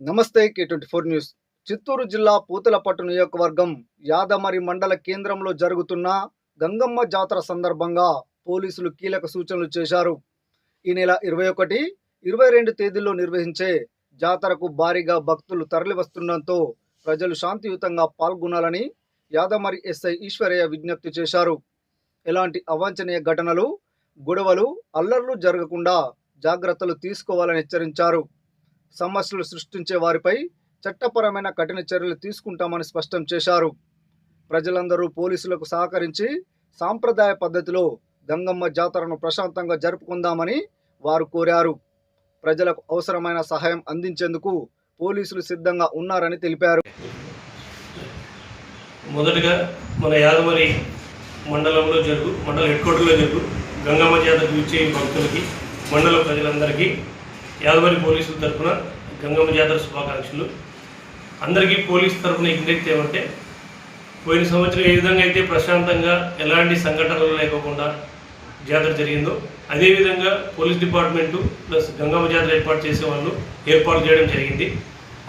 నమస్తే K24 news. Chittoor జిల్లా పూతలపట్టు నియోజకవర్గం యాదమరి మండల కేంద్రంలో జరుగుతున్న గంగమ్మ జాతర సందర్భంగా పోలీసులు కీలక సూచనలు చేశారు. ఈ నెల 21, 22 తేదీల్లో నిర్వహించే జాతరకు భారీగా భక్తులు తరలివస్తుండటంతో ప్రజలు శాంతియుతంగా పాల్గొనాలని యాదమరి ఎస్ఐ ఈశ్వరయ్య విజ్ఞప్తి చేశారు. ఎలాంటి అవాంఛనీయ ఘటనలు, గొడవలు, అల్లర్లు జరగకుండా జాగ్రత్తలు తీసుకోవాలని హెచ్చరించారు. సమస్యలు సృష్టించే వారిపై చట్టపరమైన కఠిన చర్యలు తీసుకుంటామని స్పష్టం చేశారు. ప్రజలందరూ పోలీసులకు సహకరించి సాంప్రదాయ పద్ధతిలో గంగమ్మ జాతరను ప్రశాంతంగా జరుపుకుందామని వారు కోరారు. ప్రజలకు అవసరమైన సహాయం అందించేందుకు పోలీసులు సిద్ధంగా ఉన్నారని తెలిపారు. మొదటగా మన యాదమరి మండలంలో మండల హెడ్ క్వార్టర్లో గంగమ్మ జాతరకు వచ్చే భక్తులకి, మండల ప్రజలందరికీ యాదమరి పోలీసుల తరఫున గంగమ్మ జాతర శుభాకాంక్షలు. అందరికీ పోలీసు తరఫున విజ్ఞప్తి ఏమంటే, పోయిన సంవత్సరం ఏ విధంగా అయితే ప్రశాంతంగా ఎలాంటి సంఘటనలు లేకుండా జాతర జరిగిందో, అదేవిధంగా పోలీస్ డిపార్ట్మెంటు ప్లస్ గంగమ్మ జాతర ఏర్పాటు చేయడం జరిగింది.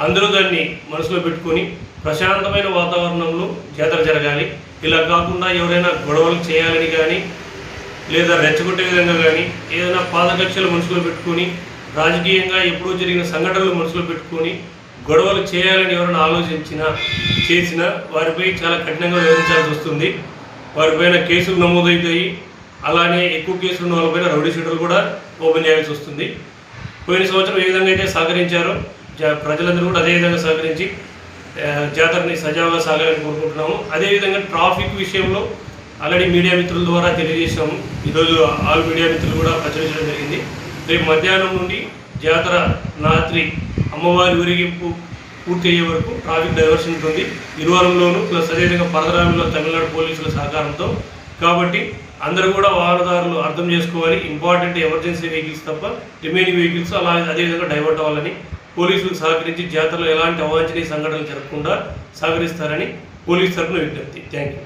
అందరూ దాన్ని మనసులో పెట్టుకొని ప్రశాంతమైన వాతావరణంలో జాతర జరగాలి. ఇలా కాకుండా ఎవరైనా గొడవలు చేయాలని కానీ, లేదా రెచ్చగొట్టే విధంగా కానీ, ఏదైనా పాదకక్షలు మనసులో పెట్టుకొని రాజకీయంగా ఎప్పుడూ జరిగిన సంఘటనలు మనసులో పెట్టుకొని గొడవలు చేయాలని ఎవరైనా చేసినా వారిపై చాలా కఠినంగా వ్యవహరించాల్సి వస్తుంది. వారిపైన కేసులు నమోదవుతాయి. అలానే ఎక్కువ కేసులు ఉన్న వాళ్ళపైన రౌడీ షీటర్లు కూడా ఓపెన్ చేయాల్సి వస్తుంది. పోయిన సంవత్సరం ఏ విధంగా అయితే సహకరించారో ప్రజలందరూ కూడా అదేవిధంగా సహకరించి జాతరని సజావుగా సాగాలని కోరుకుంటున్నాము. అదేవిధంగా ట్రాఫిక్ విషయంలో ఆల్రెడీ మీడియా మిత్రుల ద్వారా తెలియజేసాము. ఈరోజు ఆల్ మీడియా మిత్రులు కూడా ప్రచురించడం జరిగింది. రేపు మధ్యాహ్నం నుండి జాతర రాత్రి అమ్మవారి ఊరేగింపు పూర్తి అయ్యే వరకు ట్రాఫిక్ డైవర్షన్ ఉంటుంది ఇరువరంలోనూ, ప్లస్ అదేవిధంగా పరదరామిలో తమిళనాడు పోలీసుల సహకారంతో. కాబట్టి అందరూ కూడా వాహనదారులు అర్థం చేసుకోవాలి. ఇంపార్టెంట్ ఎమర్జెన్సీ వెహికల్స్ తప్ప రిమైనింగ్ వెహికల్స్ అదేవిధంగా డైవర్ట్ అవ్వాలని, పోలీసులు సహకరించి జాతరలో ఎలాంటి అవాంఛనీయ సంఘటనలు జరగకుండా సహకరిస్తారని పోలీసు తరఫున విజ్ఞప్తి. Thank you.